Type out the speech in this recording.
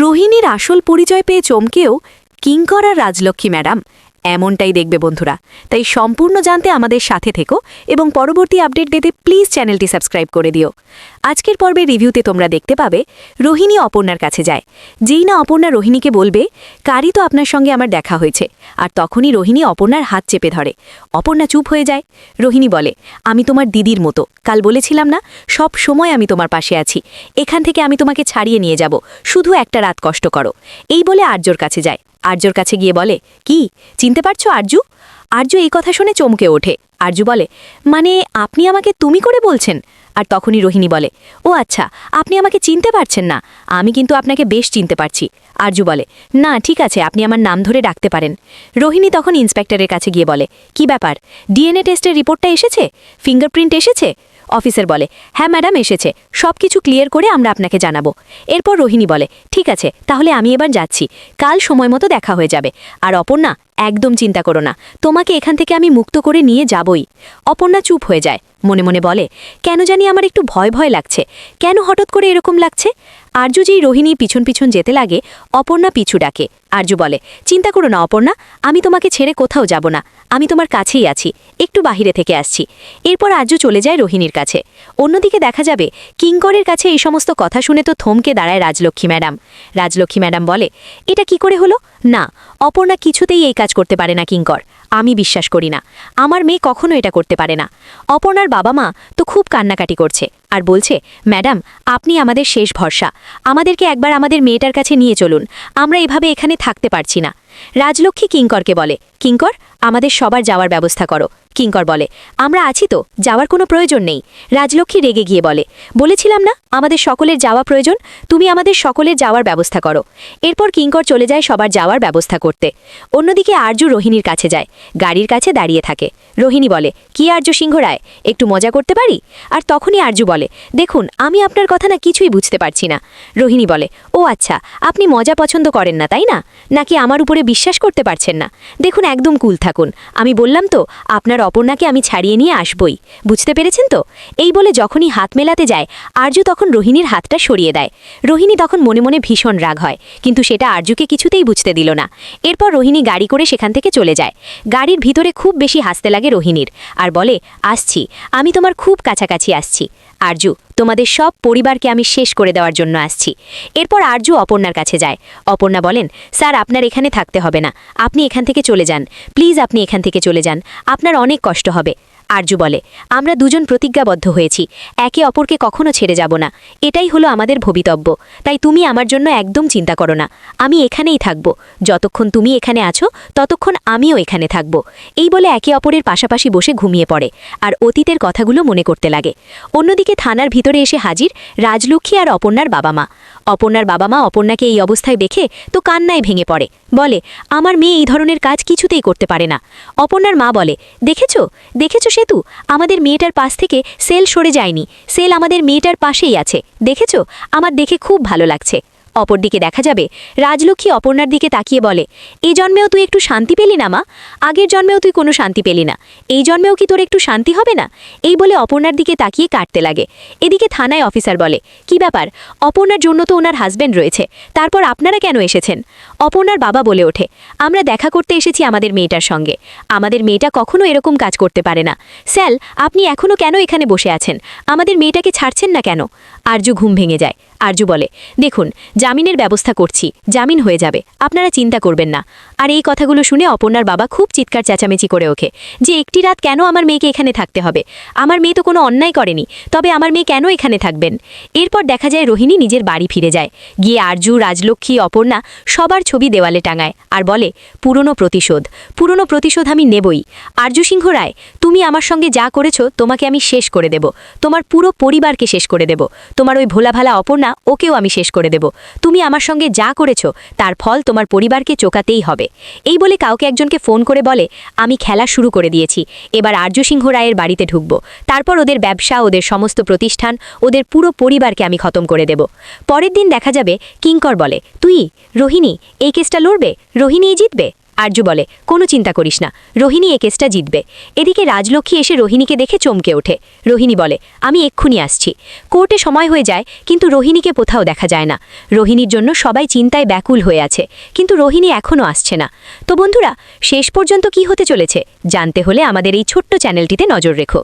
রোহিণীর আসল পরিচয় পেয়ে চমকেও কিঙ্কর আর রাজলক্ষ্মী ম্যাডাম এমনটাই দেখবে বন্ধুরা। তাই সম্পূর্ণ জানতে আমাদের সাথে থেকো এবং পরবর্তী আপডেট পেতে প্লিজ চ্যানেলটি সাবস্ক্রাইব করে দিও। আজকের পর্বের রিভিউতে তোমরা দেখতে পাবে রোহিণী অপর্ণার কাছে যায়। যেই না অপর্ণা রোহিণীকে বলবে কারই তো আপনার সঙ্গে আমার দেখা হয়েছে, আর তখনই রোহিণী অপর্ণার হাত চেপে ধরে। অপর্ণা চুপ হয়ে যায়। রোহিণী বলে, আমি তোমার দিদির মতো, কাল বলেছিলাম না সব সময় আমি তোমার পাশে আছি, এখান থেকে আমি তোমাকে ছাড়িয়ে নিয়ে যাব, শুধু একটা রাত কষ্ট করো। এই বলে আর্যর কাছে যায়। আর্যর কাছে গিয়ে বলে, কি চিনতে পারছো আরজু? আর্য এই কথা শুনে চমকে ওঠে। আরজু বলে, মানে আপনি আমাকে তুমি করে বলছেন? আর তখনই রোহিণী বলে, ও আচ্ছা, আপনি আমাকে চিনতে পারছেন না, আমি কিন্তু আপনাকে বেশ চিনতে পারছি। আরজু বলে, না ঠিক আছে, আপনি আমার নাম ধরে ডাকতে পারেন। রোহিণী তখন ইন্সপেক্টরের কাছে গিয়ে বলে, কি ব্যাপার, ডিএনএ টেস্টের রিপোর্টটা এসেছে? ফিঙ্গারপ্রিন্ট এসেছে? অফিসার বলে, হ্যাঁ ম্যাডাম এসেছে, সব কিছু ক্লিয়ার করে আমরা আপনাকে জানাবো। এরপর রোহিণী বলে, ঠিক আছে, তাহলে আমি এবার যাচ্ছি, কাল সময় মতো দেখা হয়ে যাবে। আর অপর্ণা, একদম চিন্তা করো না, তোমাকে এখান থেকে আমি মুক্ত করে নিয়ে যাবই। অপর্ণা চুপ হয়ে যায়, মনে মনে বলে, কেন জানি আমার একটু ভয় ভয় লাগছে, কেন হঠাৎ করে এরকম লাগছে। আরজু যেই রোহিণী পিছন পিছন যেতে লাগে, অপর্ণা পিছু ডাকে। আরজু বলে, চিন্তা করো না অপর্ণা, আমি তোমাকে ছেড়ে কোথাও যাব না, আমি তোমার কাছেই আছি, একটু বাহিরে থেকে আসছি। এরপর আরজু চলে যায় রোহিণীর কাছে। অন্যদিকে দেখা যাবে কিঙ্করের কাছে এই সমস্ত কথা শুনে তো থমকে দাঁড়ায় রাজলক্ষ্মী ম্যাডাম। রাজলক্ষ্মী ম্যাডাম বলে, এটা কি করে হলো? না, অপর্ণা কিছুতেই এই কাজ করতে পারে না কিঙ্কর, আমি বিশ্বাস করি না, আমার মেয়ে কখনো এটা করতে পারে না। অপর্ণার বাবা মা তো খুব কান্নাকাটি করছে আর বলছে, ম্যাডাম আপনি আমাদের শেষ ভরসা, আমাদেরকে একবার আমাদের মেয়েটার কাছে নিয়ে চলুন, আমরা এভাবে এখানে থাকতে পারছি না। রাজলক্ষ্মী কিঙ্করকে বলে, কিঙ্কর আমাদের সবার যাওয়ার ব্যবস্থা করো। কিঙ্কর বলে, আমরা আছি তো, যাওয়ার কোনো প্রয়োজন নেই। রাজলক্ষ্মী রেগে গিয়ে বলে, বলেছিলাম না আমাদের সকলের যাওয়া প্রয়োজন, তুমি আমাদের সকলের যাওয়ার ব্যবস্থা করো। এরপর কিঙ্কর চলে যায় সবার যাওয়ার ব্যবস্থা করতে। অন্যদিকে আরজু রোহিণীর কাছে যায়, গাড়ির কাছে দাঁড়িয়ে থাকে। রোহিণী বলে, কি আরজু সিংহ রায়, একটু মজা করতে পারি? আর তখনই আরজু বলে, দেখুন আমি আপনার কথা না কিছুই বুঝতে পারছি না। রোহিণী বলে, ও আচ্ছা, আপনি মজা পছন্দ করেন না তাই না, নাকি আমার উপরে বিশ্বাস করতে পারছেন না? দেখুন একদম কুল থাকুন, আমি বললাম তো আপনার অপর্ণাকে আমি ছাড়িয়ে নিয়ে আসবই, বুঝতে পেরেছেন তো? এই বলে যখনই হাত মেলাতে যায়, আরজু তখন রোহিণীর হাতটা সরিয়ে দেয়। রোহিণী তখন মনে মনে ভীষণ রাগ হয়, কিন্তু সেটা আরজুকে কিছুতেই বুঝতে দিল না। এরপর রোহিণী গাড়ি করে সেখান থেকে চলে যায়। গাড়ির ভিতরে খুব বেশি হাসতে লাগে রোহিণীর, আর বলে, আসছি, আমি তোমার খুব কাছাকাছি আসছি আরজু, তোমাদের সব পরিবারকে আমি শেষ করে দেওয়ার জন্য আসছি। এরপর আরজু অপর্ণার কাছে যায়। অপর্ণা বলেন, স্যার আপনার এখানে থাকতে হবে না, আপনি এখান থেকে চলে যান, প্লিজ আপনি এখান থেকে চলে যান, আপনার অনেক কষ্ট হবে। আরজু বলে, আমরা দুজন প্রতিজ্ঞাবদ্ধ হয়েছি, একে অপরকে কখনো ছেড়ে যাব না, এটাই হলো আমাদের ভবিতব্য, তাই তুমি আমার জন্য একদম চিন্তা করো না, আমি এখানেই থাকব, যতক্ষণ তুমি এখানে আছো ততক্ষণ আমিও এখানে থাকব। এই বলে একে অপরের পাশাপাশি বসে ঘুমিয়ে পড়ে আর অতীতের কথাগুলো মনে করতে লাগে। অন্যদিকে থানার ভিতরে এসে হাজির রাজলক্ষ্মী আর অপর্ণার বাবা মা। অপর্ণার বাবা মা অপর্ণাকে এই অবস্থায় দেখে তো কান্নায় ভেঙে পড়ে, বলে, আমার মেয়ে এই ধরনের কাজ কিছুতেই করতে পারে না। অপর্ণার মা বলে, দেখেছো দেখেছো সেতু, আমাদের মেয়েটার পাশ থেকে সেল সরে যায়নি, সেল আমাদের মেয়েটার পাশেই আছে, দেখেছো, আমার দেখে খুব ভালো লাগছে। অপরদিকে দেখা যাবে রাজলক্ষ্মী অপর্ণার দিকে তাকিয়ে বলে, এই জন্মেও তুই একটু শান্তি পেলি না মা, আগের জন্মেও তুই কোনো শান্তি পেলি না, এই জন্মেও কি তোর একটু শান্তি হবে না? এই বলে অপর্ণার দিকে তাকিয়ে কাটতে লাগে। এদিকে থানায় অফিসার বলে, কি ব্যাপার, অপর্ণার জন্য তো ওনার হাজব্যান্ড রয়েছে, তারপর আপনারা কেন এসেছেন? অপর্ণার বাবা বলে ওঠে, আমরা দেখা করতে এসেছি আমাদের মেয়েটার সঙ্গে, আমাদের মেয়েটা কখনো এরকম কাজ করতে পারে না। স্যার আপনি এখনও কেন এখানে বসে আছেন, আমাদের মেয়েটাকে ছাড়ছেন না কেন? আরজু ঘুম ভেঙে যায়। আরজু বলে, দেখুন জামিনের ব্যবস্থা করছি, জামিন হয়ে যাবে, আপনারা চিন্তা করবেন না। আর এই কথাগুলো শুনে অপর্ণার বাবা খুব চিৎকার চেঁচামেচি করে ওঠে, যে একটি রাত কেন আমার মেয়েকে এখানে থাকতে হবে, আমার মেয়ে তো কোনো অন্যায় করেনি, তবে আমার মেয়ে কেন এখানে থাকবেন? এরপর দেখা যায় রোহিণী নিজের বাড়ি ফিরে যায়, গিয়ে আরজু রাজলক্ষ্মী অপর্ণা সবার ছবি দেওয়ালে টাঙায় আর বলে, পুরনো প্রতিশোধ আমি নেবই। আরজু সিংহ রায়, তুমি আমার সঙ্গে যা করেছো তোমাকে আমি শেষ করে দেব, তোমার পুরো পরিবারকে শেষ করে দেব, তোমার ওই ভোলাভালা অপর্ণা ওকেও আমি শেষ করে দেব, তুমি আমার সঙ্গে যা করেছো তার ফল তোমার পরিবারকে চোকাতেই হবে। এই বলে কাউকে একজনকে ফোন করে বলে, আমি খেলা শুরু করে দিয়েছি, এবার আরজু সিংহ রায়ের বাড়িতে ঢুকব, তারপর ওদের ব্যবসা, ওদের সমস্ত প্রতিষ্ঠান, ওদের পুরো পরিবারকে আমি খতম করে দেব। পরের দিন দেখা যাবে কিঙ্কর বলে, তুই রোহিণী এই কেসটা লড়বে, রোহিণীই জিতবে। আর্য বলে, কোনো চিন্তা করিস না, রোহিণী এ কেসটা জিতবে। এদিকে রাজলক্ষ্মী এসে রোহিণীকে দেখে চমকে ওঠে। রোহিণী বলে, আমি এক্ষুনি আসছি। কোর্টে সময় হয়ে যায়, কিন্তু রোহিণীকে কোথাও দেখা যায় না। রোহিণীর জন্য সবাই চিন্তায় ব্যাকুল হয়ে আছে, কিন্তু রোহিণী এখনও আসছে না। তো বন্ধুরা, শেষ পর্যন্ত কি হতে চলেছে জানতে হলে আমাদের এই ছোট্ট চ্যানেলটিতে নজর রেখো।